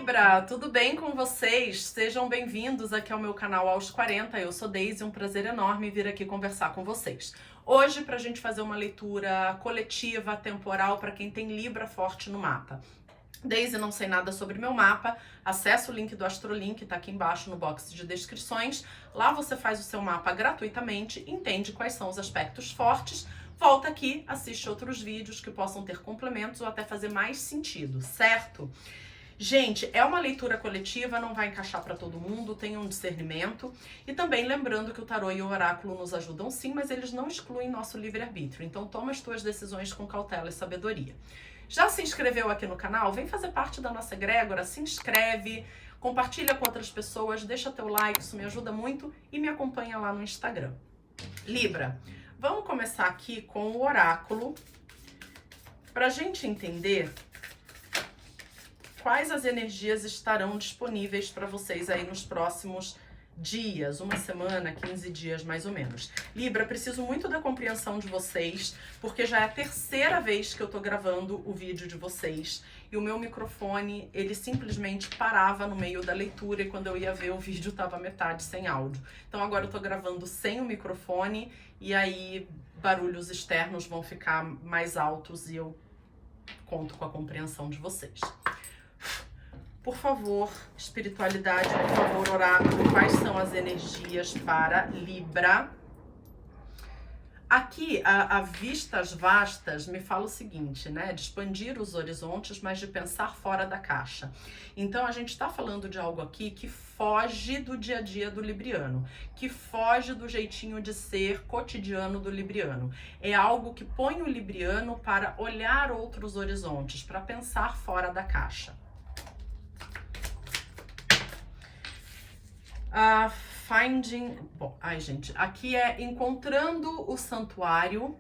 Libra, tudo bem com vocês? Sejam bem-vindos aqui ao meu canal Aos 40. Eu sou Daisy, um prazer enorme vir aqui conversar com vocês. Hoje, para a gente fazer uma leitura coletiva, temporal, para quem tem Libra forte no mapa. Daisy, não sei nada sobre meu mapa, acessa o link do Astrolink, tá aqui embaixo no box de descrições. Lá você faz o seu mapa gratuitamente, entende quais são os aspectos fortes, volta aqui, assiste outros vídeos que possam ter complementos ou até fazer mais sentido, certo? Gente, é uma leitura coletiva, não vai encaixar para todo mundo, tem um discernimento. E também lembrando que o tarô e o oráculo nos ajudam sim, mas eles não excluem nosso livre-arbítrio. Então toma as tuas decisões com cautela e sabedoria. Já se inscreveu aqui no canal? Vem fazer parte da nossa egrégora, se inscreve, compartilha com outras pessoas, deixa teu like, isso me ajuda muito e me acompanha lá no Instagram. Libra, vamos começar aqui com o oráculo para a gente entender quais as energias estarão disponíveis para vocês aí nos próximos dias, uma semana, 15 dias mais ou menos. Libra, preciso muito da compreensão de vocês, porque já é a terceira vez que eu tô gravando o vídeo de vocês e o meu microfone, ele simplesmente parava no meio da leitura e quando eu ia ver o vídeo tava metade sem áudio. Então agora eu tô gravando sem o microfone e aí barulhos externos vão ficar mais altos e eu conto com a compreensão de vocês. Por favor, espiritualidade, por favor, oráculo, quais são as energias para Libra? Aqui, a vistas vastas me fala o seguinte, né? De expandir os horizontes, mas de pensar fora da caixa. Então, a gente está falando de algo aqui que foge do dia a dia do libriano, que foge do jeitinho de ser cotidiano do libriano. É algo que põe o libriano para olhar outros horizontes, para pensar fora da caixa. Finding... Bom, ai gente, aqui é encontrando o santuário.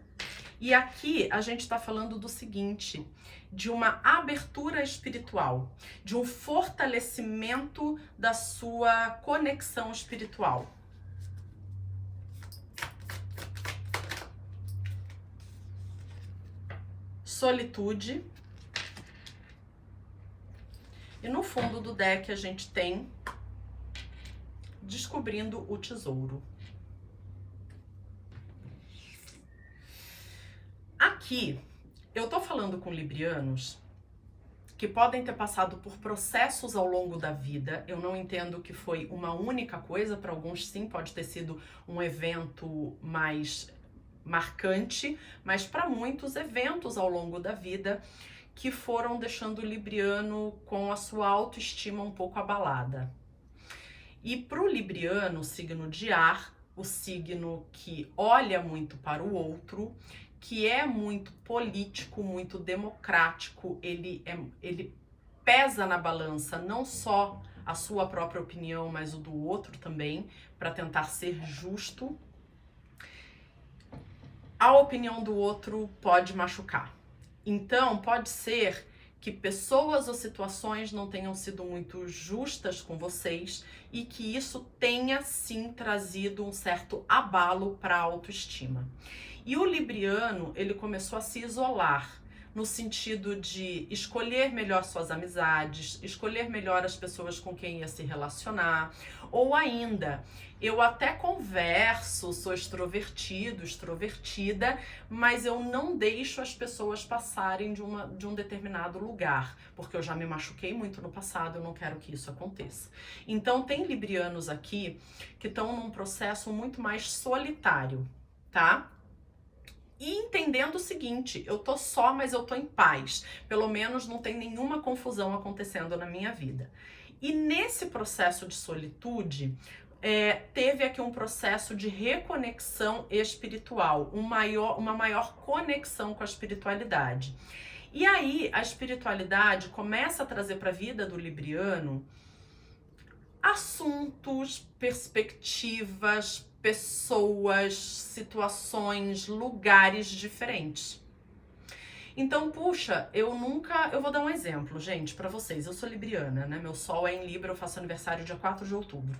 E aqui a gente tá falando do seguinte, de uma abertura espiritual, de um fortalecimento da sua conexão espiritual. Solitude. E no fundo do deck a gente tem descobrindo o tesouro. Aqui, eu tô falando com librianos que podem ter passado por processos ao longo da vida. Eu não entendo que foi uma única coisa, para alguns sim, pode ter sido um evento mais marcante, mas para muitos eventos ao longo da vida que foram deixando o libriano com a sua autoestima um pouco abalada. E para o libriano, o signo de ar, o signo que olha muito para o outro, que é muito político, muito democrático, ele pesa na balança não só a sua própria opinião, mas o do outro também, para tentar ser justo. A opinião do outro pode machucar. Então, pode ser que pessoas ou situações não tenham sido muito justas com vocês e que isso tenha sim trazido um certo abalo para a autoestima. E o libriano, ele começou a se isolar no sentido de escolher melhor suas amizades, escolher melhor as pessoas com quem ia se relacionar, ou ainda, eu até converso, sou extrovertido, extrovertida, mas eu não deixo as pessoas passarem de um determinado lugar, porque eu já me machuquei muito no passado, eu não quero que isso aconteça. Então tem librianos aqui que estão num processo muito mais solitário, tá? E entendendo o seguinte, eu tô só, mas eu tô em paz. Pelo menos não tem nenhuma confusão acontecendo na minha vida. E nesse processo de solitude, teve aqui um processo de reconexão espiritual, uma maior conexão com a espiritualidade. E aí, a espiritualidade começa a trazer para a vida do libriano assuntos, perspectivas, pessoas, situações, lugares diferentes. Então, puxa, eu vou dar um exemplo, gente, pra vocês. Eu sou libriana, né? Meu sol é em Libra, eu faço aniversário dia 4 de outubro.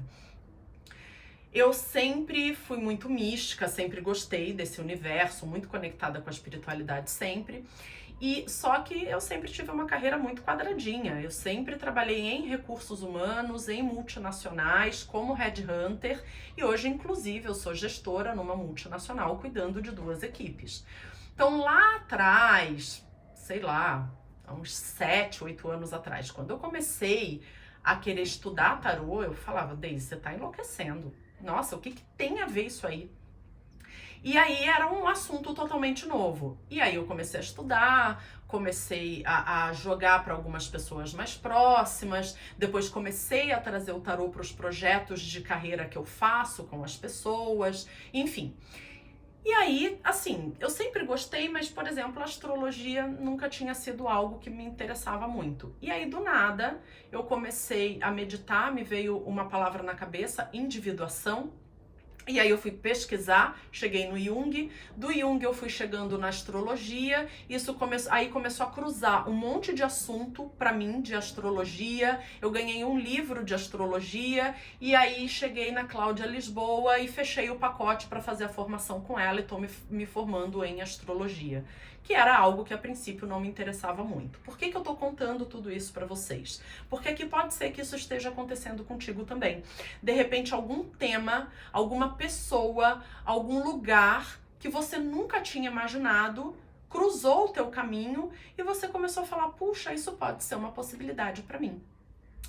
Eu sempre fui muito mística, sempre gostei desse universo, muito conectada com a espiritualidade sempre. E só que eu sempre tive uma carreira muito quadradinha. Eu sempre trabalhei em recursos humanos, em multinacionais, como headhunter, e hoje, inclusive, eu sou gestora numa multinacional cuidando de 2 equipes. Então, lá atrás, sei lá, há uns 7, 8 anos atrás, quando eu comecei a querer estudar tarô, eu falava, Deise, você tá enlouquecendo. Nossa, o que tem a ver isso aí? E aí era um assunto totalmente novo. E aí eu comecei a estudar, comecei a jogar para algumas pessoas mais próximas, depois comecei a trazer o tarô para os projetos de carreira que eu faço com as pessoas, enfim. E aí, assim, eu sempre gostei, mas, por exemplo, a astrologia nunca tinha sido algo que me interessava muito. E aí, do nada, eu comecei a meditar, me veio uma palavra na cabeça, individuação. E aí eu fui pesquisar, cheguei no Jung, do Jung eu fui chegando na astrologia, aí começou a cruzar um monte de assunto para mim de astrologia, eu ganhei um livro de astrologia, e aí cheguei na Cláudia Lisboa e fechei o pacote para fazer a formação com ela e tô me formando em astrologia, que era algo que a princípio não me interessava muito. Por que eu tô contando tudo isso para vocês? Porque aqui pode ser que isso esteja acontecendo contigo também. De repente algum tema, alguma pessoa, algum lugar que você nunca tinha imaginado cruzou o teu caminho e você começou a falar, puxa, isso pode ser uma possibilidade para mim.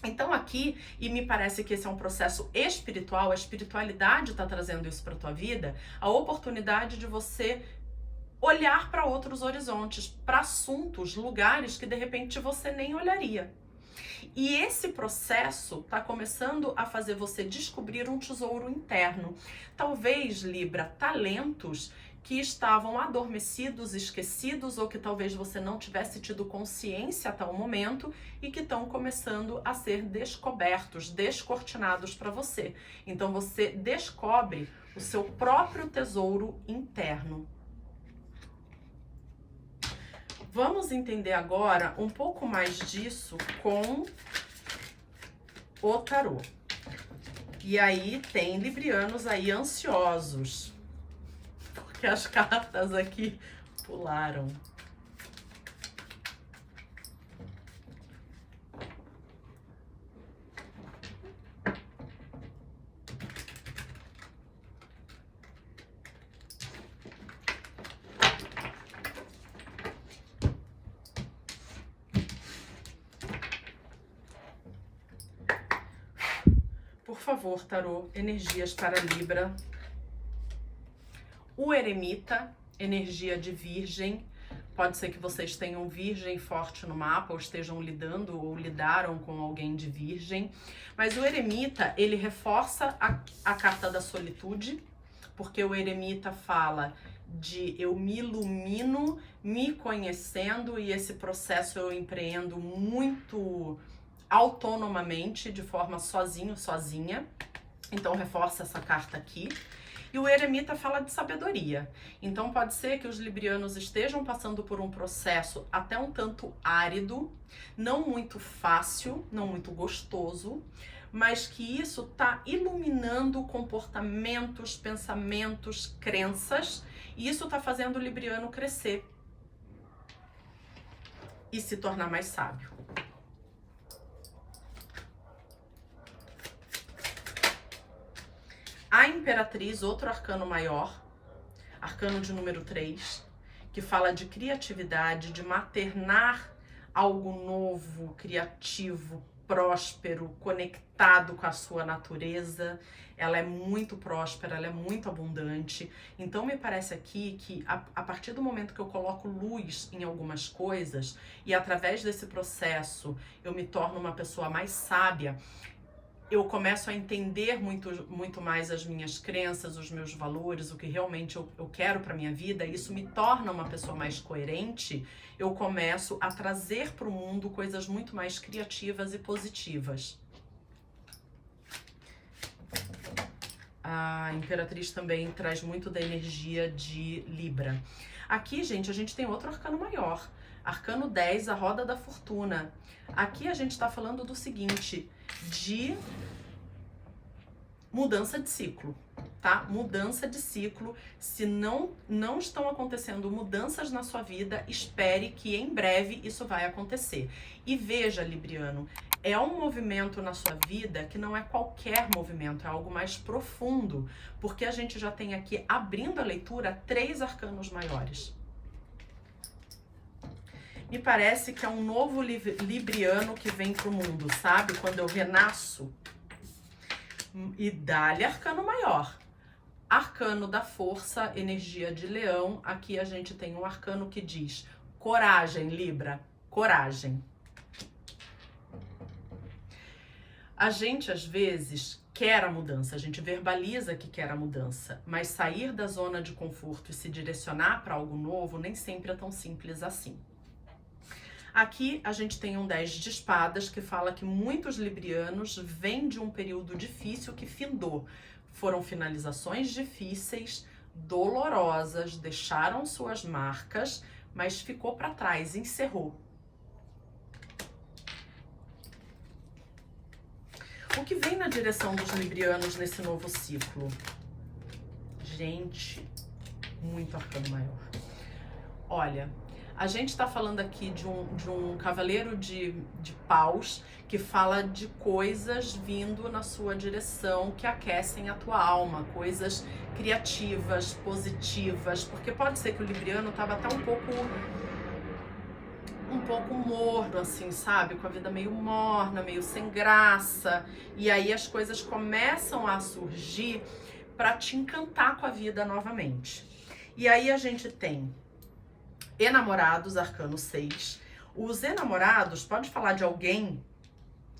Então aqui, e me parece que esse é um processo espiritual, a espiritualidade está trazendo isso para tua vida, a oportunidade de você olhar para outros horizontes, para assuntos, lugares que de repente você nem olharia. E esse processo está começando a fazer você descobrir um tesouro interno. Talvez, Libra, talentos que estavam adormecidos, esquecidos, ou que talvez você não tivesse tido consciência até o momento e que estão começando a ser descobertos, descortinados para você. Então você descobre o seu próprio tesouro interno. Vamos entender agora um pouco mais disso com o tarô. E aí tem librianos aí ansiosos, porque as cartas aqui pularam. Por favor, tarô, energias para Libra. O eremita, energia de virgem. Pode ser que vocês tenham virgem forte no mapa, ou estejam lidando ou lidaram com alguém de virgem. Mas o eremita, ele reforça a carta da solitude, porque o eremita fala de eu me ilumino, me conhecendo, e esse processo eu empreendo muito autonomamente, de forma sozinho, sozinha. Então reforça essa carta aqui. E o eremita fala de sabedoria. Então pode ser que os librianos estejam passando por um processo até um tanto árido, não muito fácil, não muito gostoso, mas que isso está iluminando comportamentos, pensamentos, crenças, e isso está fazendo o libriano crescer e se tornar mais sábio. A Imperatriz, outro arcano maior, arcano de número 3, que fala de criatividade, de maternar algo novo, criativo, próspero, conectado com a sua natureza. Ela é muito próspera, ela é muito abundante. Então me parece aqui que a partir do momento que eu coloco luz em algumas coisas e através desse processo eu me torno uma pessoa mais sábia, eu começo a entender muito mais as minhas crenças, os meus valores, o que realmente eu quero para minha vida, e isso me torna uma pessoa mais coerente. Eu começo a trazer para o mundo coisas muito mais criativas e positivas. A Imperatriz também traz muito da energia de Libra. Aqui, gente, a gente tem outro arcano maior. Arcano 10, a Roda da Fortuna. Aqui a gente está falando do seguinte, de mudança de ciclo. tá? Mudança de ciclo. Se não estão acontecendo mudanças na sua vida, espere que em breve isso vai acontecer. E veja, Libriano, é um movimento na sua vida que não é qualquer movimento, é algo mais profundo, porque a gente já tem aqui, abrindo a leitura, 3 arcanos maiores. Me parece que é um novo libriano que vem pro mundo, sabe? Quando eu renasço. E dá-lhe arcano maior. Arcano da força, energia de leão. Aqui a gente tem um arcano que diz coragem, Libra, coragem. A gente, às vezes, quer a mudança, a gente verbaliza que quer a mudança, mas sair da zona de conforto e se direcionar para algo novo nem sempre é tão simples assim. Aqui a gente tem um 10 de espadas que fala que muitos librianos vêm de um período difícil que findou. Foram finalizações difíceis, dolorosas, deixaram suas marcas, mas ficou para trás, encerrou. O que vem na direção dos librianos nesse novo ciclo? Gente, muito arcano maior. Olha, a gente está falando aqui de um cavaleiro de paus que fala de coisas vindo na sua direção que aquecem a tua alma, coisas criativas, positivas, porque pode ser que o libriano estava até um pouco morno, assim, sabe? Com a vida meio morna, meio sem graça. E aí as coisas começam a surgir para te encantar com a vida novamente. E aí a gente tem enamorados, arcano 6. Os enamorados, pode falar de alguém,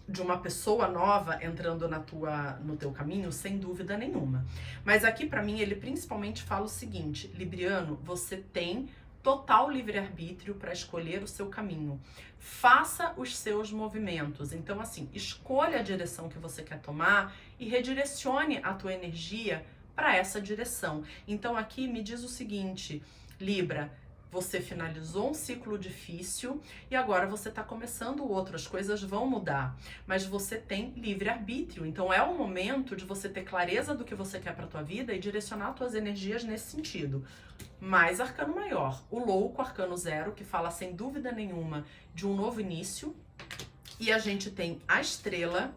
de uma pessoa nova entrando no teu caminho, sem dúvida nenhuma. Mas aqui para mim ele principalmente fala o seguinte: libriano, você tem total livre-arbítrio para escolher o seu caminho. Faça os seus movimentos. Então, assim, escolha a direção que você quer tomar e redirecione a tua energia para essa direção. Então, aqui me diz o seguinte, Libra, você finalizou um ciclo difícil e agora você está começando outro. As coisas vão mudar, mas você tem livre-arbítrio. Então é o momento de você ter clareza do que você quer para a tua vida e direcionar as tuas energias nesse sentido. Mais arcano maior, o louco, arcano 0, que fala sem dúvida nenhuma de um novo início. E a gente tem a estrela,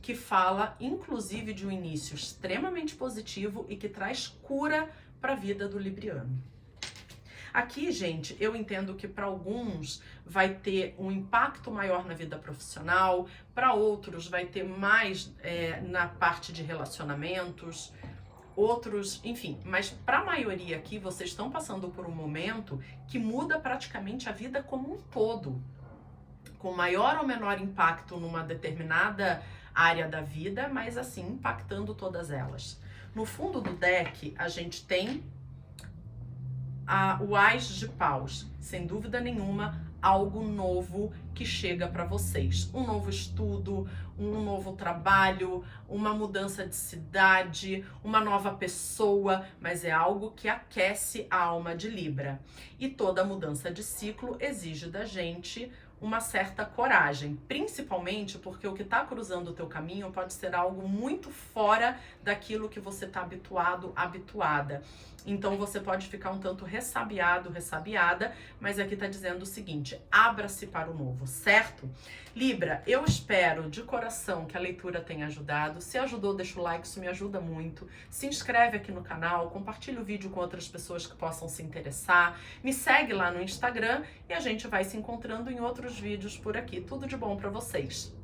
que fala inclusive de um início extremamente positivo e que traz cura para a vida do libriano. Aqui, gente, eu entendo que para alguns vai ter um impacto maior na vida profissional, para outros vai ter mais na parte de relacionamentos, outros, enfim. Mas para a maioria aqui, vocês estão passando por um momento que muda praticamente a vida como um todo, com maior ou menor impacto numa determinada área da vida, mas assim, impactando todas elas. No fundo do deck, a gente tem o Ás de Paus, sem dúvida nenhuma, algo novo que chega para vocês. Um novo estudo, um novo trabalho, uma mudança de cidade, uma nova pessoa, mas é algo que aquece a alma de Libra. E toda mudança de ciclo exige da gente uma certa coragem, principalmente porque o que está cruzando o teu caminho pode ser algo muito fora daquilo que você está habituado, habituada. Então você pode ficar um tanto ressabiado, ressabiada, mas aqui tá dizendo o seguinte: abra-se para o novo, certo? Libra, eu espero de coração que a leitura tenha ajudado. Se ajudou, deixa o like, isso me ajuda muito. Se inscreve aqui no canal, compartilha o vídeo com outras pessoas que possam se interessar. Me segue lá no Instagram e a gente vai se encontrando em outros vídeos por aqui. Tudo de bom para vocês!